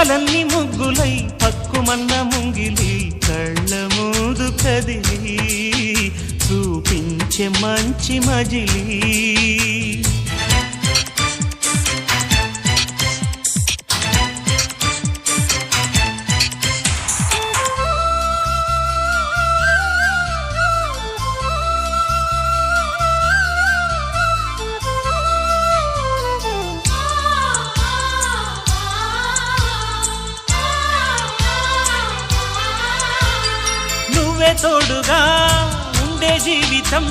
ఊహలన్నీ ముగ్గులై పక్కుమన్న ముంగిలి కళ్ళ మూదు కదిలి చూపించే మంచి మజిలీ తోడుగా ఉండే జీవితం